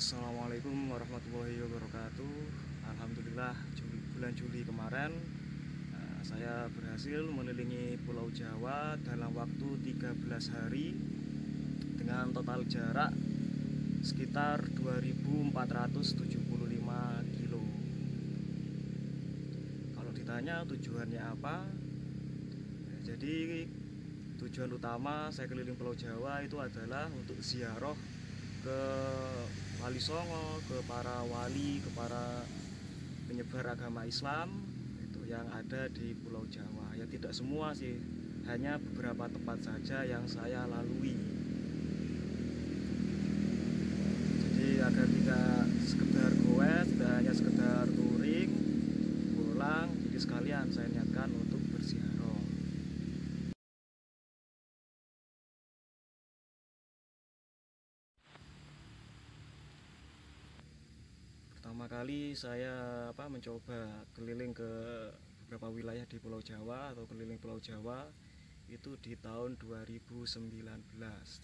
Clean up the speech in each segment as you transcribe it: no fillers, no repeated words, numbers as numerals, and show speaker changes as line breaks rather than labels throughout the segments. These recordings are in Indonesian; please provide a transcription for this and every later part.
Assalamualaikum warahmatullahi wabarakatuh. Alhamdulillah bulan Juli kemarin saya berhasil mengelilingi Pulau Jawa dalam waktu 13 hari dengan total jarak sekitar 2475 kilo. Kalau ditanya tujuannya apa? Jadi tujuan utama saya keliling Pulau Jawa itu adalah untuk ziarah ke Wali Songo, ke para wali, ke para penyebar agama Islam itu yang ada di Pulau Jawa. Ya tidak semua sih, hanya beberapa tempat saja yang saya lalui. Jadi agar tidak sekedar goes, tidak hanya sekedar touring, pulang, jadi sekalian saya niatkan untuk berziarah. Pertama kali saya mencoba keliling ke beberapa wilayah di Pulau Jawa atau keliling Pulau Jawa itu di tahun 2019.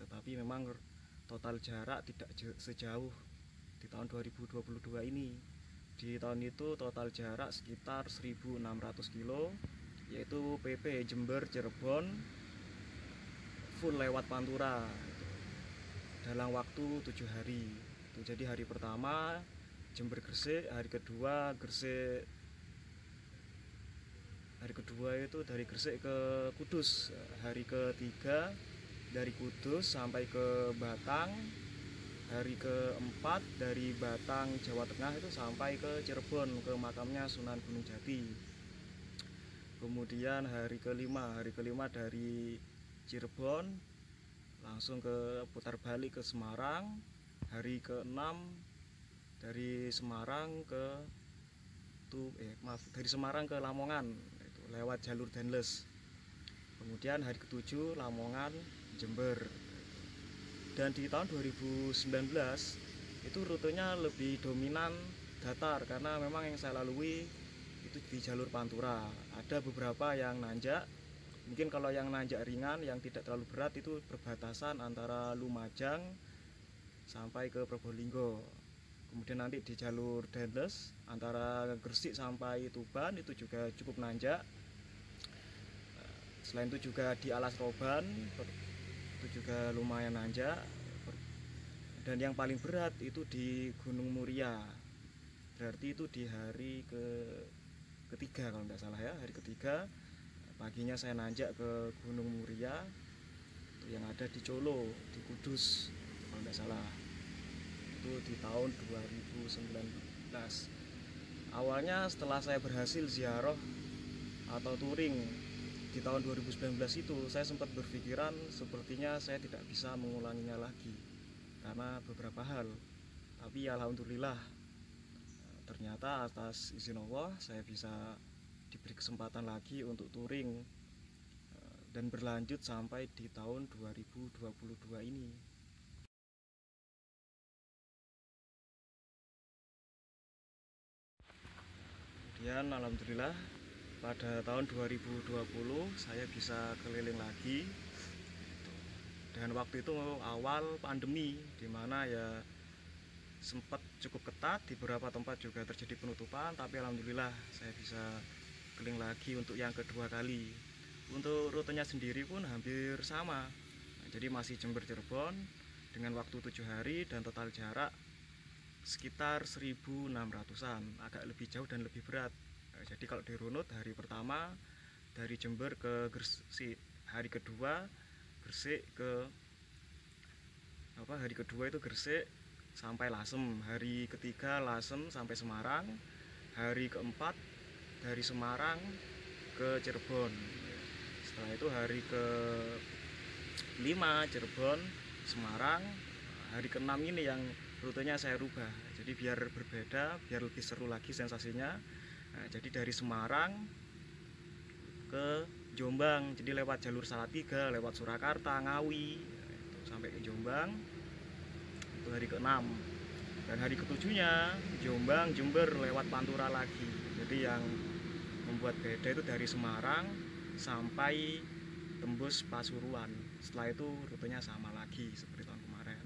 Tetapi memang total jarak tidak sejauh di tahun 2022 ini. Di tahun itu total jarak sekitar 1600 kilo, yaitu PP Jember Cirebon full lewat Pantura dalam waktu 7 hari. Jadi hari pertama Jember Gresik, hari kedua itu dari Gresik ke Kudus, hari ketiga dari Kudus sampai ke Batang, hari keempat dari Batang Jawa Tengah itu sampai ke Cirebon, ke makamnya Sunan Gunung Jati. Kemudian hari kelima dari Cirebon langsung ke putar balik ke Semarang. Hari keenam dari Semarang ke dari Semarang ke Lamongan itu lewat jalur Denles. Kemudian hari ketujuh Lamongan Jember. Dan di tahun 2019 itu rutenya lebih dominan datar karena memang yang saya lalui itu di jalur Pantura. Ada beberapa yang nanjak. Mungkin kalau yang nanjak ringan yang tidak terlalu berat itu perbatasan antara Lumajang sampai ke Probolinggo. Kemudian nanti di jalur Denles antara Gresik sampai Tuban itu juga cukup nanjak. Selain itu juga di Alas Roban itu juga lumayan nanjak. Dan yang paling berat itu di Gunung Muria. Berarti itu di hari ketiga kalau tidak salah ya, hari ketiga paginya saya nanjak ke Gunung Muria itu yang ada di Colo, di Kudus kalau tidak salah. Itu di tahun 2019. Awalnya setelah saya berhasil ziarah atau touring di tahun 2019 itu saya sempat berpikiran sepertinya saya tidak bisa mengulanginya lagi karena beberapa hal. Tapi alhamdulillah ternyata atas izin Allah saya bisa diberi kesempatan lagi untuk touring dan berlanjut sampai di tahun 2022 ini. Kemudian alhamdulillah pada tahun 2020 saya bisa keliling lagi. Dan waktu itu awal pandemi dimana ya sempat cukup ketat, di beberapa tempat juga terjadi penutupan, tapi alhamdulillah saya bisa keliling lagi untuk yang kedua kali. Untuk rutenya sendiri pun hampir sama. Jadi masih Jember Cirebon dengan waktu 7 hari dan total jarak sekitar 1600-an, agak lebih jauh dan lebih berat. Jadi kalau dirunut hari pertama dari Jember ke Gresik, hari kedua itu Gresik sampai Lasem, hari ketiga Lasem sampai Semarang, hari keempat dari Semarang ke Cirebon. Setelah itu hari ke-5 Cirebon, Semarang. Hari ke-6 ini yang rutenya saya rubah, jadi biar berbeda, biar lebih seru lagi sensasinya. Jadi dari Semarang ke Jombang, jadi lewat jalur Salatiga, lewat Surakarta, Ngawi, itu sampai ke Jombang. Itu hari ke-6. Dan hari ke-7-nya Jombang, Jember lewat Pantura lagi. Jadi yang membuat beda itu dari Semarang sampai tembus Pasuruan. Setelah itu rutenya sama lagi seperti tahun kemarin.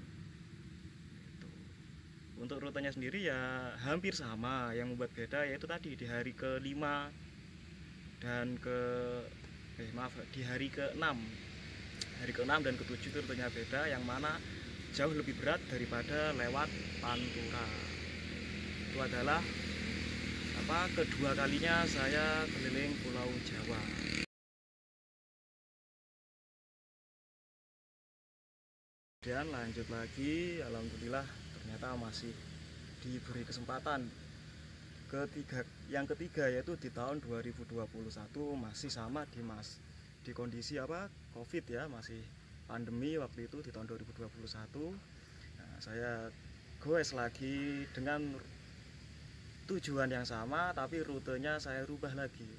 Untuk untuk rutenya sendiri ya hampir sama. Yang membuat beda yaitu tadi di hari ke-5 dan di hari ke-6. Hari ke-6 dan ke-7 itu rutenya beda, yang mana jauh lebih berat daripada lewat Pantura. Itu adalah kedua kalinya saya keliling Pulau Jawa. Dan lanjut lagi, alhamdulillah ternyata masih diberi kesempatan yang ketiga, yaitu di tahun 2021 masih sama di kondisi COVID ya, masih pandemi waktu itu di tahun 2021. Nah, saya goes lagi dengan tujuan yang sama, tapi rutenya saya rubah lagi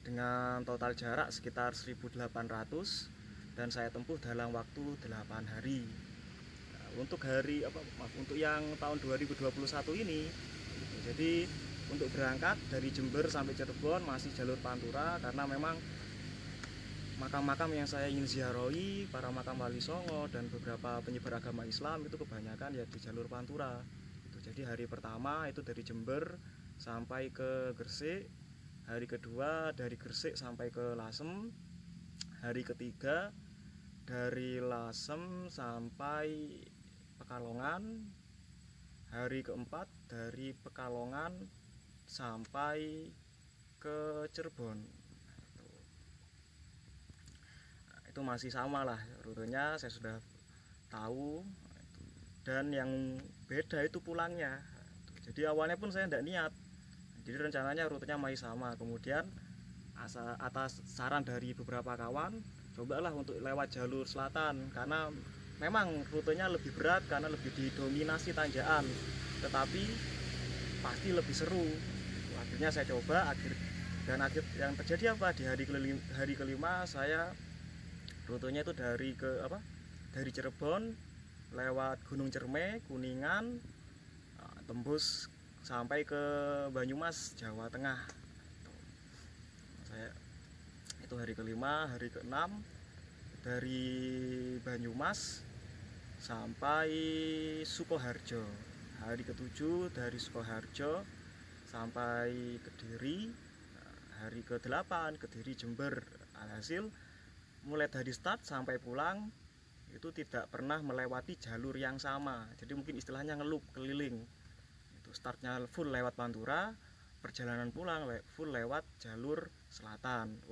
dengan total jarak sekitar 1800 dan saya tempuh dalam waktu 8 hari. Nah, untuk yang tahun 2021 ini, jadi untuk berangkat dari Jember sampai Cirebon masih jalur Pantura, karena memang makam-makam yang saya ingin ziarahi, para makam Wali Songo dan beberapa penyebar agama Islam itu kebanyakan ya di jalur Pantura. Jadi hari pertama itu dari Jember sampai ke Gresik, hari kedua dari Gresik sampai ke Lasem, hari ketiga dari Lasem sampai Pekalongan, hari keempat dari Pekalongan sampai ke Cirebon. Itu masih sama lah rutenya, saya sudah tahu. Dan yang beda itu pulangnya. Jadi awalnya pun saya tidak niat, jadi rencananya rutenya masih sama. Kemudian atas saran dari beberapa kawan, cobalah untuk lewat jalur selatan, karena memang rutenya lebih berat karena lebih didominasi tanjakan, tetapi pasti lebih seru. Akhirnya saya coba, dan yang terjadi di hari kelima saya rutenya itu dari Cirebon lewat Gunung Cerme, Kuningan, tembus sampai ke Banyumas, Jawa Tengah. Itu hari kelima. Hari keenam dari Banyumas sampai Sukoharjo. Hari ketujuh dari Sukoharjo sampai Kediri. Hari ke-8 Kediri Jember. Alhasil mulai dari start sampai pulang itu tidak pernah melewati jalur yang sama. Jadi mungkin istilahnya ngelup, keliling. Itu startnya full lewat Pantura, perjalanan pulang full lewat jalur selatan.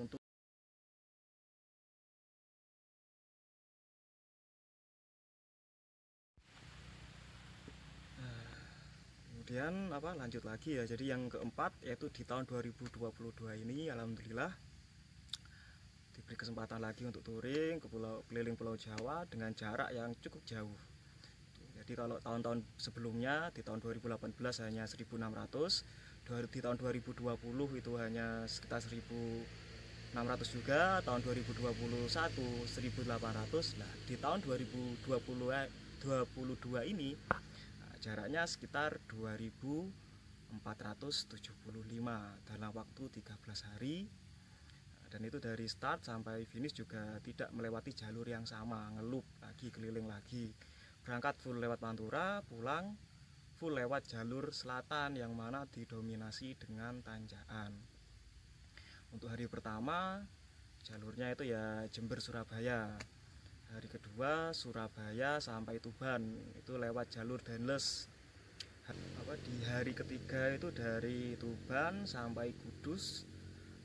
Kemudian lanjut lagi ya. Jadi yang keempat yaitu di tahun 2022 ini alhamdulillah diberi kesempatan lagi untuk touring keliling Pulau Jawa dengan jarak yang cukup jauh. Jadi kalau tahun-tahun sebelumnya di tahun 2018 hanya 1600, di tahun 2020 itu hanya sekitar 1600 juga, tahun 2021 1800. Nah, di tahun 2022 ini jaraknya sekitar 2475 dalam waktu 13 hari. Dan itu dari start sampai finish juga tidak melewati jalur yang sama, ngelup lagi, keliling lagi. Berangkat full lewat Pantura, pulang full lewat jalur selatan yang mana didominasi dengan tanjakan. Untuk hari pertama jalurnya itu ya Jember Surabaya. Hari kedua Surabaya sampai Tuban, itu lewat jalur Danles. Di hari ketiga itu dari Tuban sampai Kudus.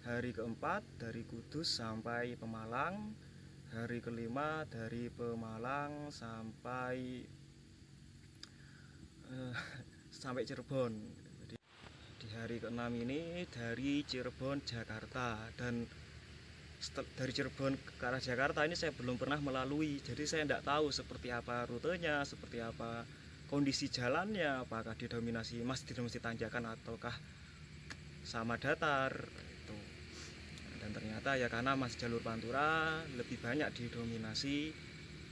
Hari keempat dari Kudus sampai Pemalang. Hari kelima dari Pemalang sampai Cirebon. Jadi, di hari keenam ini dari Cirebon Jakarta, dan dari Cirebon ke arah Jakarta ini saya belum pernah melalui, jadi saya tidak tahu seperti apa rutenya, seperti apa kondisi jalannya, apakah masih didominasi tanjakan ataukah sama datar itu. Dan ternyata ya karena masih jalur Pantura lebih banyak didominasi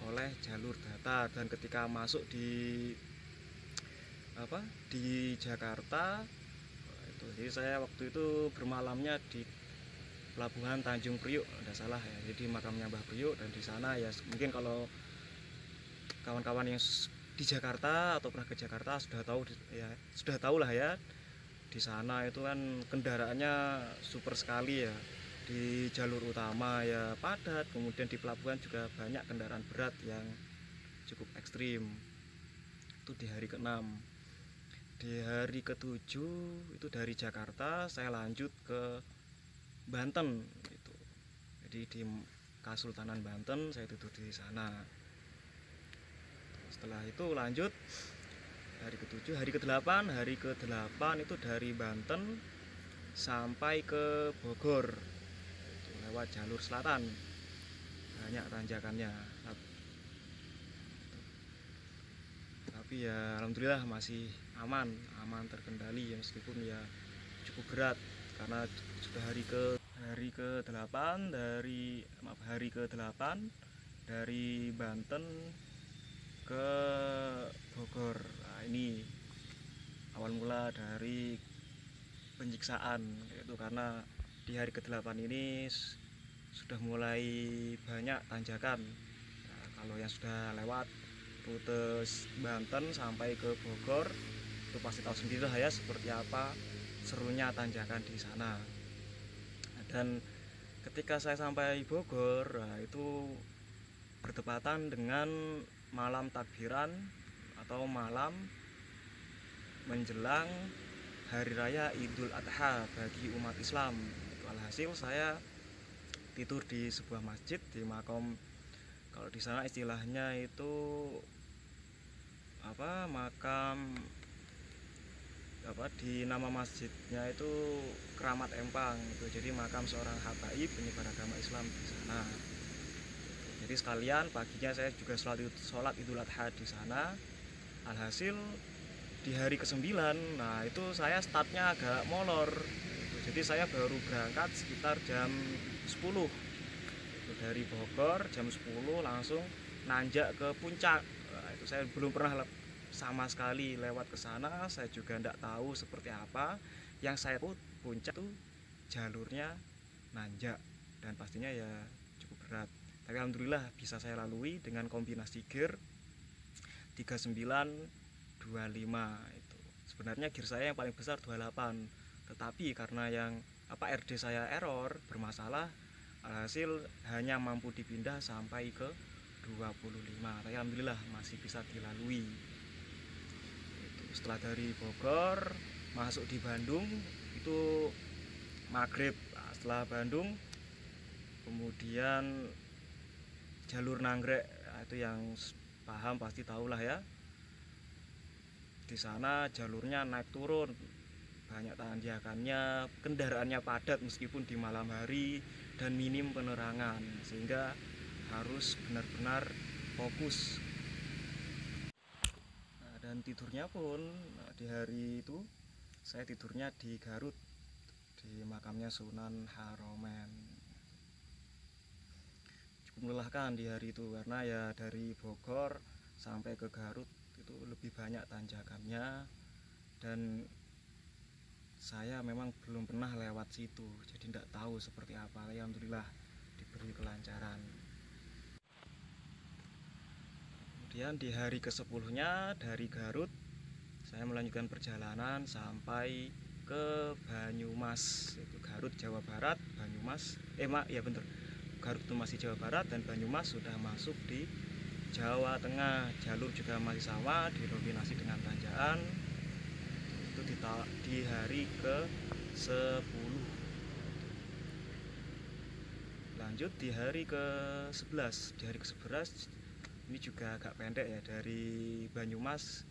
oleh jalur datar. Dan ketika masuk di Jakarta itu, jadi saya waktu itu bermalamnya di Pelabuhan Tanjung Priuk, tidak salah ya, jadi makamnya Mbah Priuk. Dan di sana ya mungkin kalau kawan-kawan yang di Jakarta atau pernah ke Jakarta sudah tahu ya, sudah tahu lah ya, di sana itu kan kendaraannya super sekali ya. Di jalur utama ya padat, kemudian di pelabuhan juga banyak kendaraan berat yang cukup ekstrim. Itu di hari ke-6. Di hari ke-7 itu dari Jakarta saya lanjut ke Banten gitu. Jadi di Kasultanan Banten saya tidur di sana. Setelah itu lanjut hari ke-7, hari ke-8 itu dari Banten sampai ke Bogor itu lewat jalur selatan, banyak tanjakannya, tapi ya alhamdulillah masih aman terkendali ya, meskipun ya cukup berat karena sudah hari ke-8 dari Banten ke Bogor. Nah, ini awal mula dari penyiksaan, yaitu karena di hari ke-8 ini sudah mulai banyak tanjakan. Nah, kalau yang sudah lewat rute Banten sampai ke Bogor itu pasti tahu sendiri lah ya seperti apa serunya tanjakan di sana. Dan ketika saya sampai Bogor, nah itu bertepatan dengan malam takbiran atau malam menjelang hari raya Idul Adha bagi umat Islam. Alhasil saya tidur di sebuah masjid di makom, kalau di sana istilahnya itu makam di nama masjidnya itu Keramat Empang itu, jadi makam seorang habaib penyebar agama Islam di sana. Jadi sekalian paginya saya juga sholat Idul Adha di sana. Alhasil di hari ke-9, nah itu saya startnya agak molor. Jadi saya baru berangkat sekitar jam 10. Itu dari Bogor jam 10 langsung nanjak ke puncak. Nah, itu saya belum pernah sama sekali lewat ke sana, saya juga tidak tahu seperti apa. Yang saya tahu puncak itu jalurnya nanjak dan pastinya ya cukup berat. Tapi alhamdulillah bisa saya lalui dengan kombinasi gear 3925 itu. Sebenarnya gear saya yang paling besar 28, tetapi karena yang RD saya error bermasalah, hasil hanya mampu dipindah sampai ke 25. Tapi alhamdulillah masih bisa dilalui. Setelah dari Bogor masuk di Bandung itu maghrib. Nah, setelah Bandung kemudian jalur Nagrek, nah, itu yang paham pasti tahulah ya. Di sana jalurnya naik turun, banyak tanjakannya, kendaraannya padat meskipun di malam hari dan minim penerangan, sehingga harus benar-benar fokus. Dan tidurnya pun di hari itu saya tidurnya di Garut, di makamnya Sunan Haromen. Cukup melelahkan di hari itu karena ya dari Bogor sampai ke Garut itu lebih banyak tanjakannya, dan saya memang belum pernah lewat situ, jadi tidak tahu seperti apa. Alhamdulillah diberi kelancaran. Kemudian di hari ke-10-nya dari Garut saya melanjutkan perjalanan sampai ke Banyumas, itu Garut Jawa Barat, Banyumas Garut itu masih Jawa Barat dan Banyumas sudah masuk di Jawa Tengah. Jalur juga masih sama, didominasi dengan tanjakan. Itu di hari ke-10. Lanjut di hari ke-11. Di hari ke-11 ini juga agak pendek ya, dari Banyumas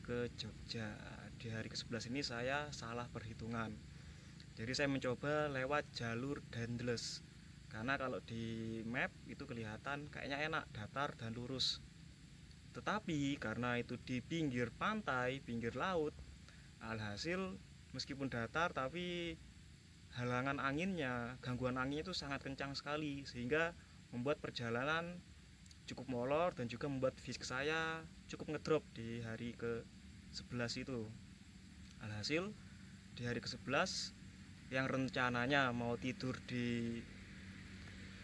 ke Jogja. Di hari ke-11 ini saya salah perhitungan. Jadi saya mencoba lewat jalur Dendles. Karena kalau di map itu kelihatan kayaknya enak, datar dan lurus. Tetapi karena itu di pinggir pantai, pinggir laut, alhasil meskipun datar tapi halangan anginnya, gangguan anginnya itu sangat kencang sekali, sehingga membuat perjalanan cukup molor dan juga membuat fisik saya cukup ngedrop di hari ke-11 itu. Alhasil di hari ke-11 yang rencananya mau tidur di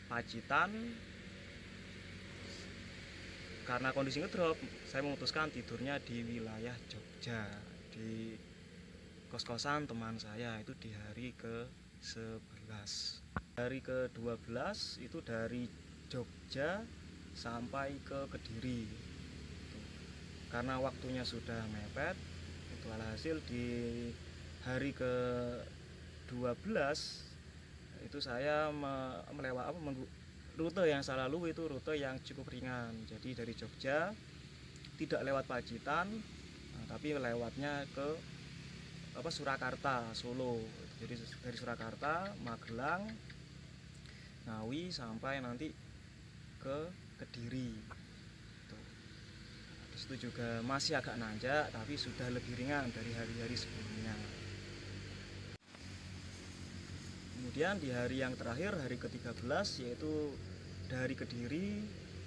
Pacitan, karena kondisi ngedrop, saya memutuskan tidurnya di wilayah Jogja, di kos-kosan teman saya itu di hari ke-11. Hari ke-12 itu dari Jogja sampai ke Kediri. Karena waktunya sudah mepet, itu alhasil di hari ke-12 itu saya melewati rute yang saya lalui itu rute yang cukup ringan. Jadi dari Jogja tidak lewat Pacitan, tapi lewatnya ke Surakarta, Solo. Jadi dari Surakarta, Magelang, Ngawi sampai nanti ke Kediri. Di situ juga masih agak nanjak, tapi sudah lebih ringan dari hari-hari sebelumnya. Kemudian di hari yang terakhir, hari ke-13, yaitu dari Kediri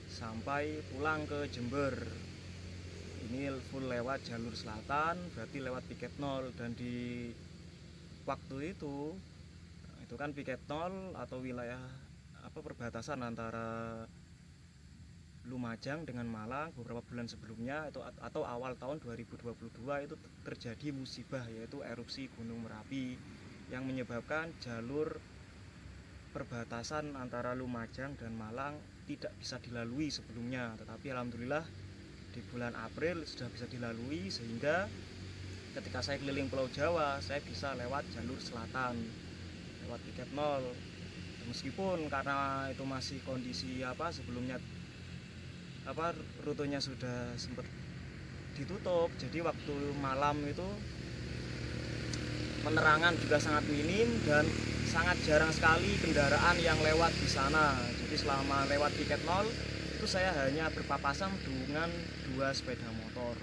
sampai pulang ke Jember. Ini full lewat jalur selatan, berarti lewat piket 0. Dan di waktu itu kan piket 0 atau wilayah perbatasan antara Lumajang dengan Malang beberapa bulan sebelumnya atau awal tahun 2022 itu terjadi musibah, yaitu erupsi Gunung Merapi yang menyebabkan jalur perbatasan antara Lumajang dan Malang tidak bisa dilalui sebelumnya, tetapi alhamdulillah di bulan April sudah bisa dilalui, sehingga ketika saya keliling Pulau Jawa saya bisa lewat jalur selatan, lewat piket 0. Meskipun karena itu masih kondisi sebelumnya rutenya sudah sempat ditutup, jadi waktu malam itu penerangan juga sangat minim dan sangat jarang sekali kendaraan yang lewat di sana. Jadi selama lewat piket 0 itu saya hanya berpapasan dengan 2 sepeda motor,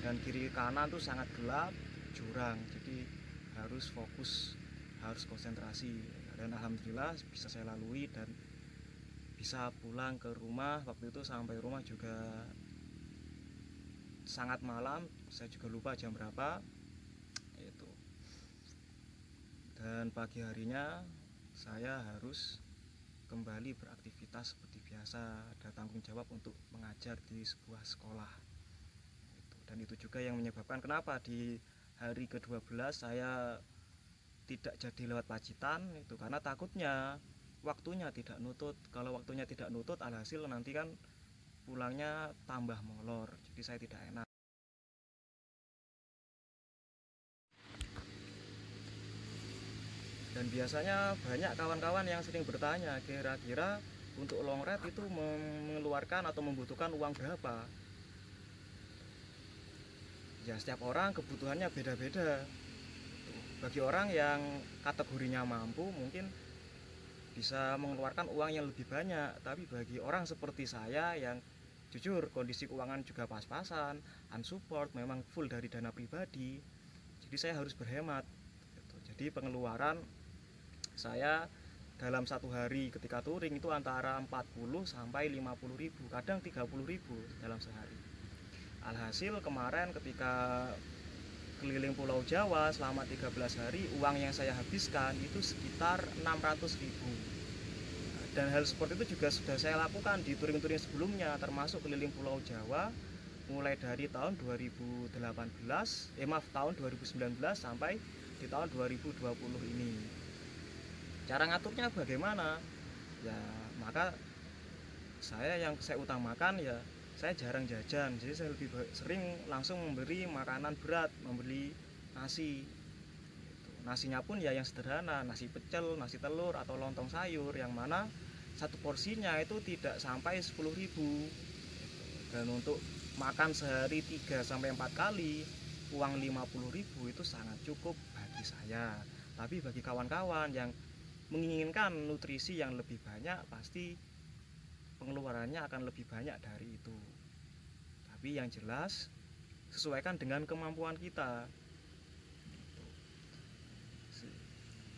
dan kiri kanan tuh sangat gelap, jurang, jadi harus fokus, harus konsentrasi. Dan alhamdulillah bisa saya lalui dan bisa pulang ke rumah. Waktu itu sampai rumah juga sangat malam, saya juga lupa jam berapa itu. Dan pagi harinya saya harus kembali beraktivitas seperti biasa, ada tanggung jawab untuk mengajar di sebuah sekolah. Dan itu juga yang menyebabkan kenapa di hari ke-12 saya tidak jadi lewat Pacitan, itu karena takutnya waktunya tidak nutut. Kalau waktunya tidak nutut, alhasil nanti kan pulangnya tambah molor, jadi saya tidak enak. Dan biasanya banyak kawan-kawan yang sering bertanya, kira-kira untuk long ride itu mengeluarkan atau membutuhkan uang berapa? Ya setiap orang kebutuhannya beda-beda. Bagi orang yang kategorinya mampu mungkin bisa mengeluarkan uang yang lebih banyak, tapi bagi orang seperti saya yang jujur kondisi keuangan juga pas-pasan, unsupport, memang full dari dana pribadi, jadi saya harus berhemat. Jadi pengeluaran saya dalam satu hari ketika touring itu antara 40 sampai 50 ribu, kadang 30 ribu dalam sehari. Alhasil kemarin ketika keliling Pulau Jawa selama 13 hari, uang yang saya habiskan itu sekitar 600 ribu. Dan hal seperti itu juga sudah saya lakukan di touring-touring sebelumnya, termasuk keliling Pulau Jawa mulai dari tahun 2019 sampai di tahun 2020 ini. Cara ngaturnya bagaimana? Ya maka yang saya utamakan ya saya jarang jajan, jadi saya lebih sering langsung memberi makanan berat, membeli nasi. Nasinya pun ya yang sederhana, nasi pecel, nasi telur atau lontong sayur, yang mana satu porsinya itu tidak sampai 10 ribu. Dan untuk makan sehari 3-4 kali uang 50 ribu itu sangat cukup bagi saya. Tapi bagi kawan-kawan yang menginginkan nutrisi yang lebih banyak, pasti pengeluarannya akan lebih banyak dari itu. Tapi yang jelas sesuaikan dengan kemampuan kita.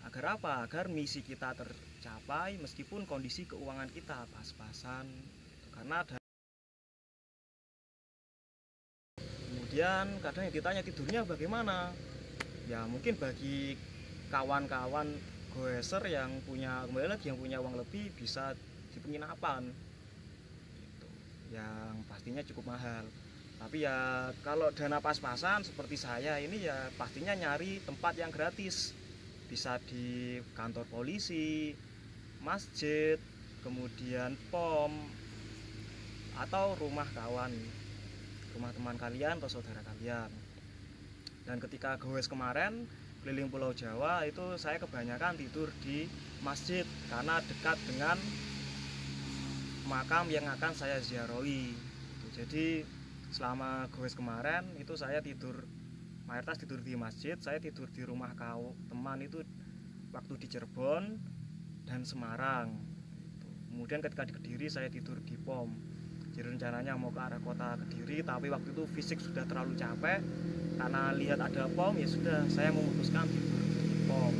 Agar apa? Agar misi kita tercapai meskipun kondisi keuangan kita pas-pasan. Karena kemudian kadang yang ditanya tidurnya bagaimana? Ya mungkin bagi kawan-kawan goeser yang punya, kembali lagi, yang punya uang lebih bisa di penginapan. yang pastinya cukup mahal. Tapi ya kalau dana pas-pasan seperti saya ini ya pastinya nyari tempat yang gratis, bisa di kantor polisi, masjid, kemudian pom, atau rumah kawan, rumah teman kalian atau saudara kalian. Dan ketika goes kemarin keliling Pulau Jawa itu saya kebanyakan tidur di masjid karena dekat dengan makam yang akan saya ziarahi. Jadi selama goes kemarin itu saya tidur mayoritas tidur di masjid. Saya tidur di rumah teman itu waktu di Cirebon dan Semarang. Kemudian ketika di Kediri saya tidur di pom. Jadi rencananya mau ke arah kota Kediri, tapi waktu itu fisik sudah terlalu capek karena lihat ada pom, ya sudah saya memutuskan tidur di pom.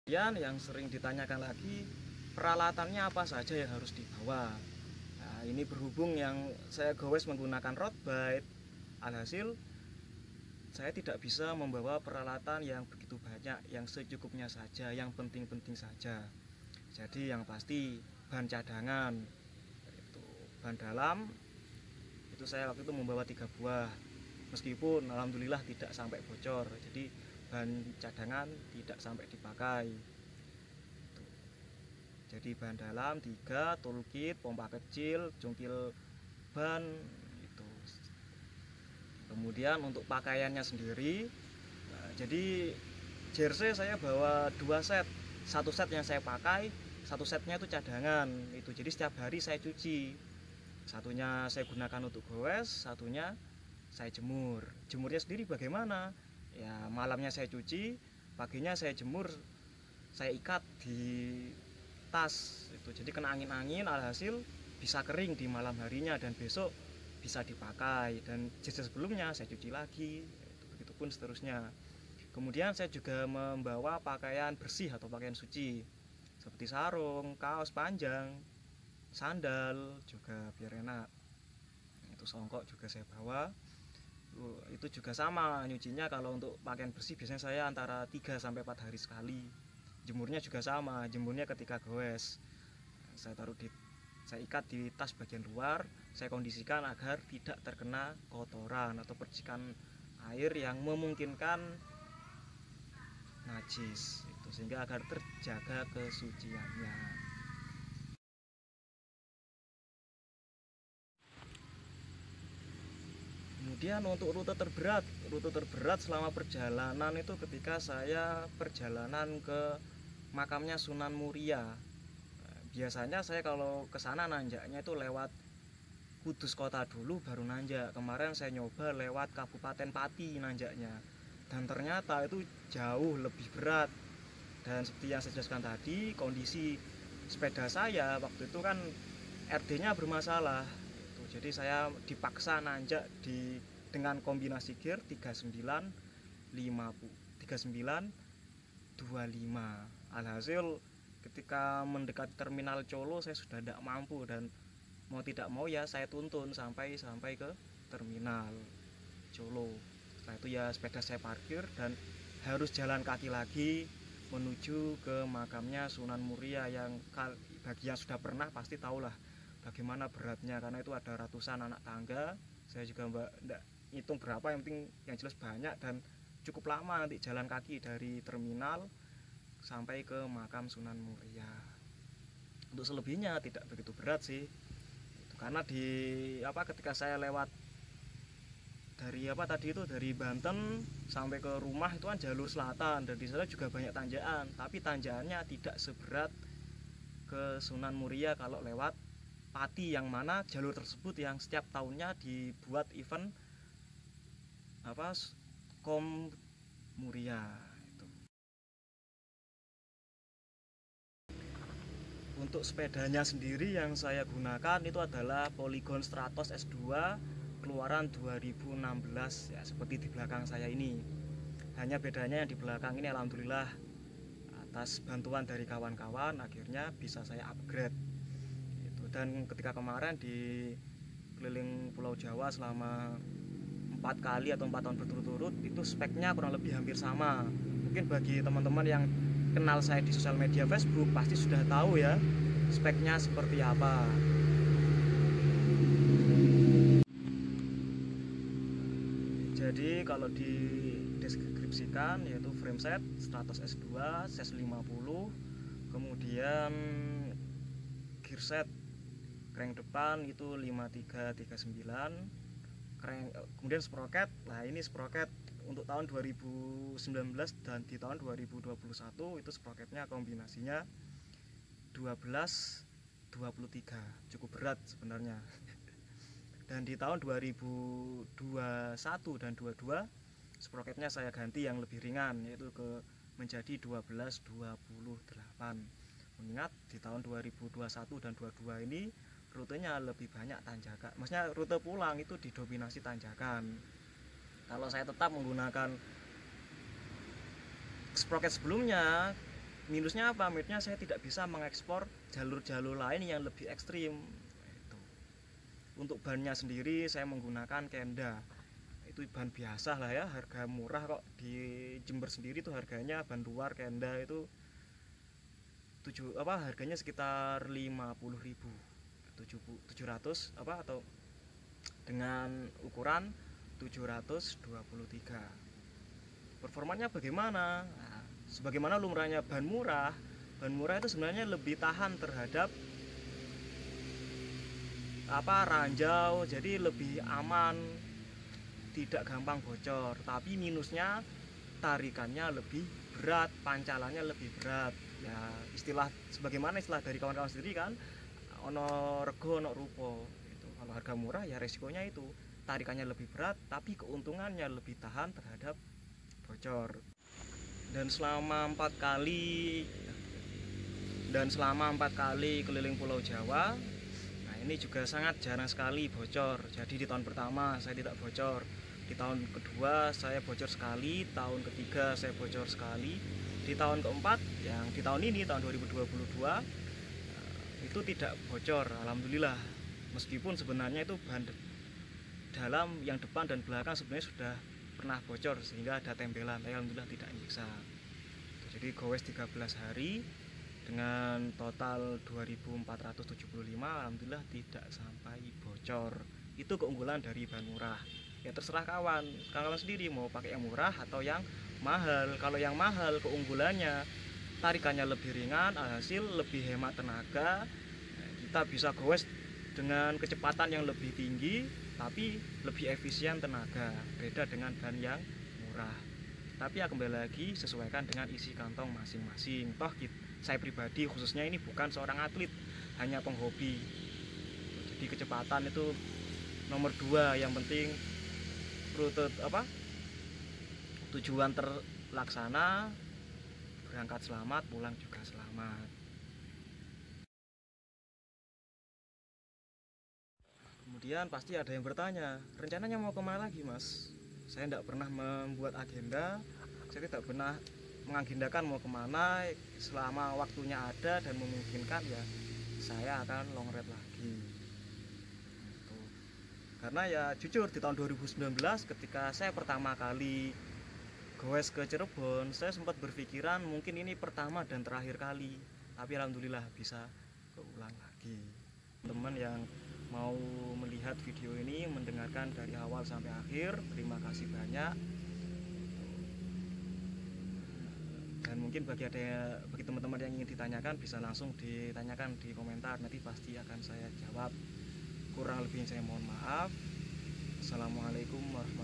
Kemudian yang sering ditanyakan lagi, peralatannya apa saja yang harus dibawa. Nah, ini berhubung yang saya goes menggunakan road bike, alhasil saya tidak bisa membawa peralatan yang begitu banyak, yang secukupnya saja, yang penting-penting saja. Jadi yang pasti ban cadangan, itu ban dalam, itu saya waktu itu membawa 3 buah, meskipun alhamdulillah tidak sampai bocor. Jadi ban cadangan tidak sampai dipakai. Jadi ban dalam 3, toolkit, pompa kecil, jungkil ban itu. Kemudian untuk pakaiannya sendiri, nah, jadi jersey saya bawa 2 set. 1 set yang saya pakai, 1 setnya itu cadangan. Itu jadi setiap hari saya cuci. Satunya saya gunakan untuk goes, satunya saya jemur. Jemurnya sendiri bagaimana? Ya malamnya saya cuci, paginya saya jemur, saya ikat di tas. Itu jadi kena angin-angin, alhasil bisa kering di malam harinya dan besok bisa dipakai. Dan jersey sebelumnya saya cuci lagi. Begitupun seterusnya. Kemudian saya juga membawa pakaian bersih atau pakaian suci seperti sarung, kaos panjang, sandal juga biar enak. Itu songkok juga saya bawa. Itu juga sama nyucinya, kalau untuk pakaian bersih biasanya saya antara 3 sampai 4 hari sekali. Jemurnya juga sama, jemurnya ketika goes. Saya ikat di tas bagian luar, saya kondisikan agar tidak terkena kotoran atau percikan air yang memungkinkan najis itu, sehingga agar terjaga kesuciannya. Kemudian untuk rute terberat selama perjalanan itu ketika saya perjalanan ke makamnya Sunan Muria. Biasanya saya kalau ke sana nanjaknya itu lewat Kudus kota dulu baru nanjak. Kemarin saya nyoba lewat Kabupaten Pati nanjaknya, dan ternyata itu jauh lebih berat. Dan seperti yang saya jelaskan tadi, kondisi sepeda saya waktu itu kan RD-nya bermasalah. Jadi saya dipaksa nanjak dengan kombinasi gear 39 25. Alhasil ketika mendekati terminal Colo saya sudah tidak mampu, dan mau tidak mau ya saya tuntun sampai ke terminal Colo. Setelah itu ya sepeda saya parkir dan harus jalan kaki lagi menuju ke makamnya Sunan Muria, yang bagi yang sudah pernah pasti tahulah bagaimana beratnya, karena itu ada ratusan anak tangga. Saya juga tidak hitung berapa, yang penting yang jelas banyak dan cukup lama nanti jalan kaki dari terminal sampai ke makam Sunan Muria. Untuk selebihnya tidak begitu berat sih, karena ketika saya lewat dari Banten sampai ke rumah itu kan jalur selatan, dan di sana juga banyak tanjakan, tapi tanjakannya tidak seberat ke Sunan Muria kalau lewat Pati, yang mana jalur tersebut yang setiap tahunnya dibuat event Kom Muria itu. Untuk sepedanya sendiri yang saya gunakan itu adalah Polygon Stratos S2 keluaran 2016 ya, seperti di belakang saya ini. Hanya bedanya yang di belakang ini alhamdulillah atas bantuan dari kawan-kawan akhirnya bisa saya upgrade gitu. Dan ketika kemarin di keliling Pulau Jawa selama 4 kali atau 4 tahun berturut-turut, itu speknya kurang lebih hampir sama. Mungkin bagi teman-teman yang kenal saya di sosial media Facebook pasti sudah tahu ya speknya seperti apa. Jadi kalau dideskripsikan yaitu frameset Stratos S2 ses 50, kemudian gearset crank depan itu 5339, kemudian sprocket. Nah ini sprocket untuk tahun 2019 dan di tahun 2021 itu sprocketnya kombinasinya 12-23, cukup berat sebenarnya. Dan di tahun 2021 dan 22 sprocketnya saya ganti yang lebih ringan, yaitu menjadi 12-28. Mengingat di tahun 2021 dan 22 ini rutenya lebih banyak tanjakan, maksudnya rute pulang itu didominasi tanjakan. Kalau saya tetap menggunakan sprocket sebelumnya, minusnya apa? Minusnya saya tidak bisa mengekspor jalur-jalur lain yang lebih ekstrim. Untuk bannya sendiri saya menggunakan Kenda, itu ban biasa lah ya, harga murah kok. Di Jember sendiri tuh harganya ban luar Kenda itu harganya sekitar 50.700 atau dengan ukuran 723. Performanya bagaimana? Nah, sebagaimana lumrahnya ban murah itu sebenarnya lebih tahan terhadap ranjau, jadi lebih aman, tidak gampang bocor. Tapi minusnya tarikannya lebih berat, pancalannya lebih berat. Ya sebagaimana istilah dari kawan-kawan sendiri kan, ono rego ono rupo gitu. Kalau harga murah ya resikonya itu tarikannya lebih berat, tapi keuntungannya lebih tahan terhadap bocor. Dan selama 4 kali keliling Pulau Jawa, nah ini juga sangat jarang sekali bocor. Jadi di tahun pertama saya tidak bocor, di tahun kedua saya bocor sekali, tahun ketiga saya bocor sekali, di tahun keempat yang di tahun ini tahun 2022 itu tidak bocor, alhamdulillah. Meskipun sebenarnya itu ban dalam yang depan dan belakang sebenarnya sudah pernah bocor sehingga ada tempelan, alhamdulillah tidak nyiksa. Jadi gowes 13 hari dengan total 2475, alhamdulillah tidak sampai bocor. Itu keunggulan dari ban murah. Ya terserah kawan sendiri mau pakai yang murah atau yang mahal. Kalau yang mahal keunggulannya tarikannya lebih ringan, hasil lebih hemat tenaga, kita bisa gowes dengan kecepatan yang lebih tinggi tapi lebih efisien tenaga, beda dengan ban yang murah. Tapi ya kembali lagi sesuaikan dengan isi kantong masing-masing. Toh saya pribadi khususnya ini bukan seorang atlet, hanya penghobi. Jadi kecepatan itu nomor 2, yang penting rute tujuan terlaksana, berangkat selamat, pulang juga selamat. Kemudian pasti ada yang bertanya, rencananya mau kemana lagi mas? Saya tidak pernah membuat agenda, saya tidak pernah mengagendakan mau kemana. Selama waktunya ada dan memungkinkan ya saya akan long ride lagi gitu. Karena ya jujur di tahun 2019 ketika saya pertama kali gowes ke Cirebon, saya sempat berpikiran mungkin ini pertama dan terakhir kali, tapi alhamdulillah bisa keulang lagi. Teman yang mau melihat video ini, mendengarkan dari awal sampai akhir, terima kasih banyak. Dan mungkin bagi teman-teman yang ingin ditanyakan bisa langsung ditanyakan di komentar, nanti pasti akan saya jawab. Kurang lebihnya saya mohon maaf. Assalamualaikum warahmatullahi wabarakatuh.